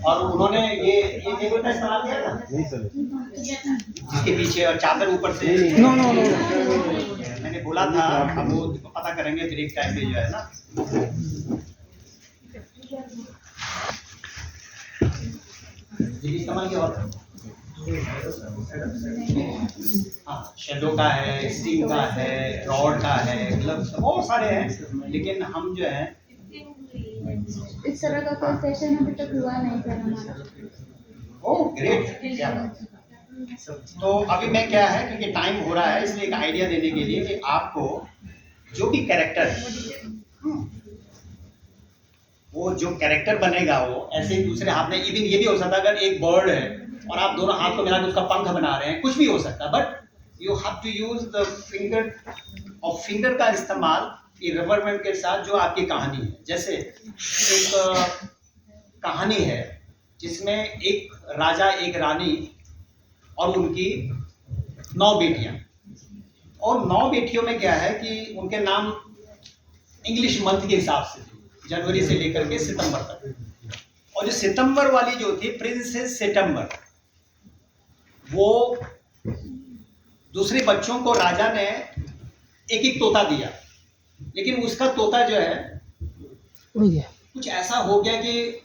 और उन्होंने ये टेबल का इस्तेमाल किया था नहीं सर, जिसके पीछे और चादर ऊपर से। नो मैंने बोला था अब वो पता करेंगे ब्रेक टाइम पे जो है ना। ये इस्तेमाल किया होता है। हाँ, शेडो का है, स्टिंग का है, रॉड का है, ग्लव्स बहुत सारे हैं, लेकिन हम जो है इस तरह का कोई सेशन अभी तक हुआ नहीं सर हमारा। ओह ग्रेट, क्या बात। तो अभी मैं क्या है, क्योंकि टाइम हो रहा है, इसलिए एक आइडिया देने के लिए कि आपको जो भी कैरेक्टर वो जो कैरेक्टर बनेगा वो ऐसे ही दूसरे हाथ में, इवन ये भी हो सकता है अगर एक बर्ड है और आप दोनों हाथ को मिला के उसका पंख बना रहे हैं, कुछ भी हो सकता है, but you have to use the finger, और फिंगर का इस्तेमाल रबर बैंड के साथ जो आपकी कहानी है। जैसे एक कहानी है जिसमें एक राजा, एक रानी और उनकी 9 बेटियां, और 9 बेटियों में क्या है कि उनके नाम इंग्लिश मंथ के हिसाब से थे, जनवरी से लेकर के सितंबर तक। और जो सितंबर वाली जो थी प्रिंसेस सितंबर, वो दूसरे बच्चों को राजा ने एक एक तोता दिया, लेकिन उसका तोता जो है कुछ ऐसा हो गया कि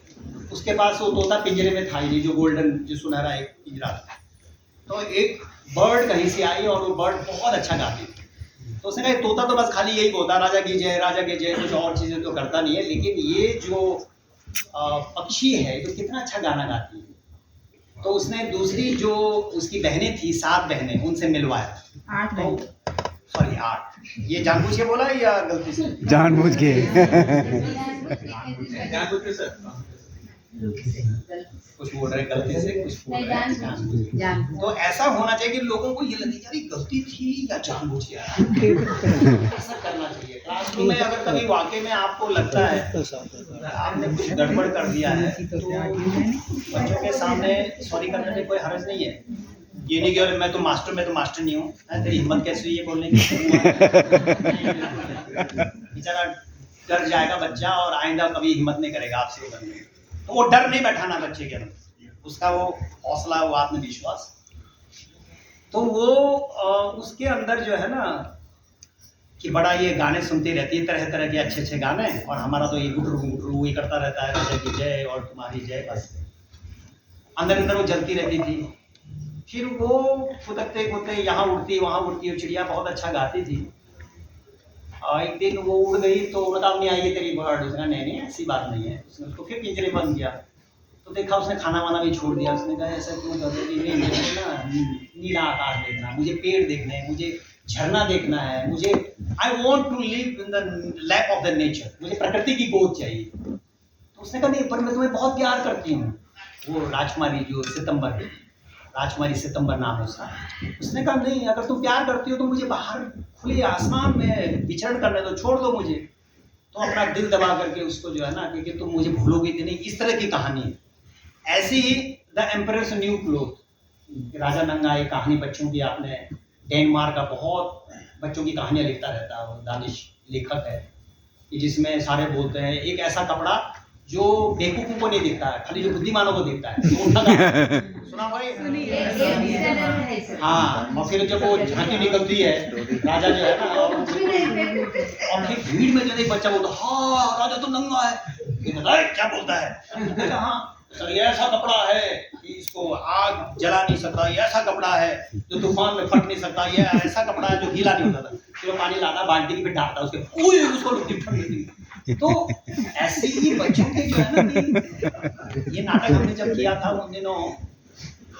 उसके पास वो तोता पिंजरे में था ही नहीं, जो गोल्डन, जो सुनहरा एक पिंजरा था। तो एक बर्ड कहीं से आई और वो बर्ड बहुत अच्छा गाती थी। तो उसने कहा तोता तो बस खाली यही बोलता राजा की जय, राजा की जय, कुछ और चीजें तो करता नहीं है, लेकिन ये जो पक्षी है तो कितना अच्छा गाना गाती है। तो उसने दूसरी जो उसकी बहनें थी, 7 बहनें, उनसे मिलवाया। 8 सॉरी 8, ये जानबूझ के बोला या गलती से? जानबूझ के। जानबूझ के सर, कुछ बोल रहे गलती से, कुछ बोल रहे हैं। तो ऐसा होना चाहिए कि लोगों को ये लगे यार ये गलती थी या जानबूझ के, ऐसा करना चाहिए। क्लासरूम में अगर कभी वाकई में आपको लगता है आपने कुछ गड़बड़ कर दिया है तो बच्चों के सामने सॉरी करने में कोई हर्ज नहीं है। ये नहीं कि मैं तो मास्टर नहीं हूँ, तेरी हिम्मत कैसे हुई है बोलने की। बेचारा डर जाएगा बच्चा और आइंदा कभी हिम्मत नहीं करेगा आपसे बोलने की। तो वो डर नहीं बैठाना बच्चे के अंदर, उसका वो हौसला, वो आत्मविश्वास। तो वो उसके अंदर जो है ना कि बड़ा ये गाने सुनती रहती है, तरह तरह के अच्छे अच्छे गाने, और हमारा तो ये गुटरू ये करता रहता है, राजा की जय और तुम्हारी जय, बस अंदर अंदर वो जलती रहती थी। फिर वो फुदकते फुदकते यहाँ उड़ती वहाँ उड़ती, और चिड़िया बहुत अच्छा गाती थी। एक दिन वो उड़ गई तो मतलब नहीं आई है तेरी बर्ड, उसने नहीं ऐसी बात नहीं है। उसने उसको फिर पिंजरे बंद किया, तो देखा उसने खाना वाना भी छोड़ दिया। उसने कहा ऐसा क्यों कर रही थी? मुझे ना नीला आकाश देखना, मुझे पेड़ देखने हैं, मुझे झरना देखना है, मुझे I want to live in the lap of the nature, मुझे प्रकृति की गोद चाहिए। तो उसने कहा नहीं पर मैं तुम्हें बहुत प्यार करती हूँ। वो राजकुमारी जो सितंबर, राजकुमारी सितंबर नाम है उसका, उसने कहा नहीं अगर तुम प्यार करती हो तो मुझे बाहर खुले आसमान में विचरण करने दो, छोड़ दो मुझे। तो अपना दिल दबा करके उसको जो है ना कि तुम मुझे भूलोगी तो नहीं, इस तरह की कहानी है। ऐसी ही द एम्परर्स न्यू क्लोथ, राजा नंगा, एक कहानी बच्चों की, आपने डेनमार्क का बहुत बच्चों की कहानियां लिखता रहता है, वो दानिश लेखक है, जिसमें सारे बोलते हैं एक ऐसा कपड़ा जो बेवकूफों को नहीं दिखता है, खाली जो बुद्धिमानों को दिखता है। तो सुना भाई? हाँ, और फिर जब वो झांकी निकलती है राजा जो है ना, और फिर भीड़ में जो एक बच्चा बोलता हाँ राजा तो नंगा है, क्या बोलता है? हाँ सर ये ऐसा कपड़ा है कि इसको आग जला नहीं सकता, ये ऐसा कपड़ा है जो तूफान में फट नहीं सकता, ये ऐसा कपड़ा है जो गीला नहीं होता था। फिर वो पानी लाता बाल्टी की, फिर डालता उसके, उसको ठंड लगती। तो ऐसे ही बच्चों के जो है ना कि ये नाटक हमने जब किया था उन दिनों,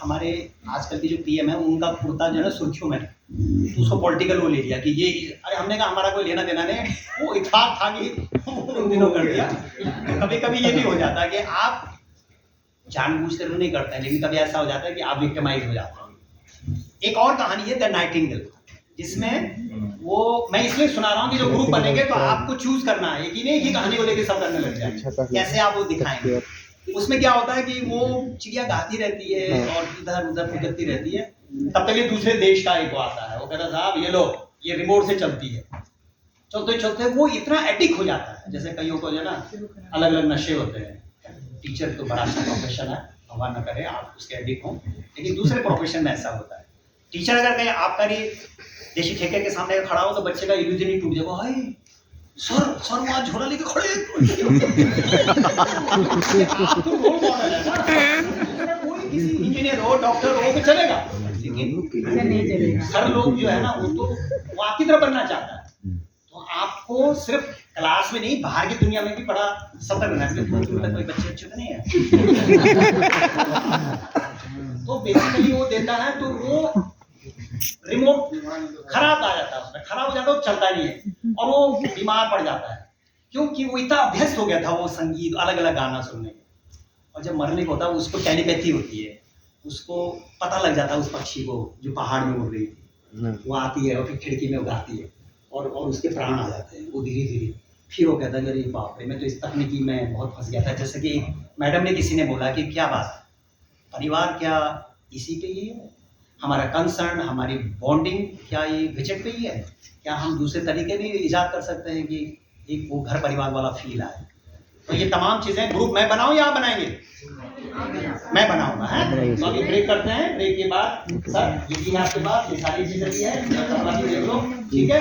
हमारे आजकल के जो पीएम है उनका कुर्ता जो है ना सुर्खियों में, तो उसको पॉलिटिकल वो ले लिया कि ये, अरे हमने कहा हमारा कोई लेना देना नहीं, वो इत्तेफाक था कि उन दिनों कर दिया। तो कभी कभी ये भी हो जाता है कि आप जानबूझ कर नहीं करते हैं, लेकिन कभी ऐसा हो जाता है कि आप विक्टिमाइज हो जाते हैं। एक और कहानी है द नाइटिंगेल, जिसमें वो मैं इसलिए सुना रहा हूँ कि जो ग्रुप बनेंगे तो आपको चूज करना है कि नहीं, ये कहानी को लेकर सब करने लग जाए, कैसे आप वो दिखाएंगे। उसमें क्या होता है कि वो चिड़िया गाती रहती है और इधर उधर फुदकती रहती है, तब तक ये दूसरे देश का एक आता है, वो कहता साहब ये लो, ये रिमोट से चलती है। चलते चलते वो इतना एडिक्ट हो जाता है, जैसे कईयों को जो है ना अलग अलग नशे होते हैं, टीचर तो बड़ा अच्छा प्रोफेशन है, भगवान न करे आप उसके एडिक्ट हों, लेकिन दूसरे प्रोफेशन में ऐसा होता है। टीचर अगर कहीं आपका देशी ठेके के सामने खड़ा हो तो बच्चे का इल्यूजन ही टूट जाएगा, हाय सर वहाँ झोला लेके खड़े आप तो रोल मॉडल है ना, कोई किसी इंजीनियर हो डॉक्टर हो तो चलेगा, लेकिन हर लोग जो है ना वो आपकी तरह बनना चाहता है। तो आपको सिर्फ क्लास में नहीं, बाहर की दुनिया में भी बड़ा सतर्क रहना है, कोई बच्चे अच्छे तो नहीं है। तो बेसिकली वो देता है तो वो रिमोट खराब आ जाता है, उसमें खराब हो जाता है, वो चलता नहीं है और वो बीमार पड़ जाता है, क्योंकि वो इतना अभ्यस्त हो गया था वो संगीत अलग अलग गाना सुनने। और जब मरने को होता है उसको टेलीपैथी होती है, उसको पता लग जाता है उस पक्षी को जो पहाड़ में उड़ रही थी, वो आती है और फिर खिड़की में उगाती है और उसके प्राण आ जाते हैं, वो धीरे धीरे फिर वो कहता है अरे बाप रे मैं तो इस तकनीकी में बहुत फंस गया था। जैसे कि मैडम ने किसी ने बोला कि क्या बात, परिवार क्या इसी पे ही है, हमारा कंसर्न हमारी बॉन्डिंग क्या ये विजिट पे ही है, क्या हम दूसरे तरीके भी इजाद कर सकते हैं कि एक वो घर परिवार वाला फील आए। तो ये तमाम चीज़ें ग्रुप मैं बनाऊं या आप बनाएंगे? मैं बनाऊंगा है। तो अभी ब्रेक करते हैं, ब्रेक के बाद सर ये आपके पास ये सारी चीज़ें भी है, देख लो ठीक है।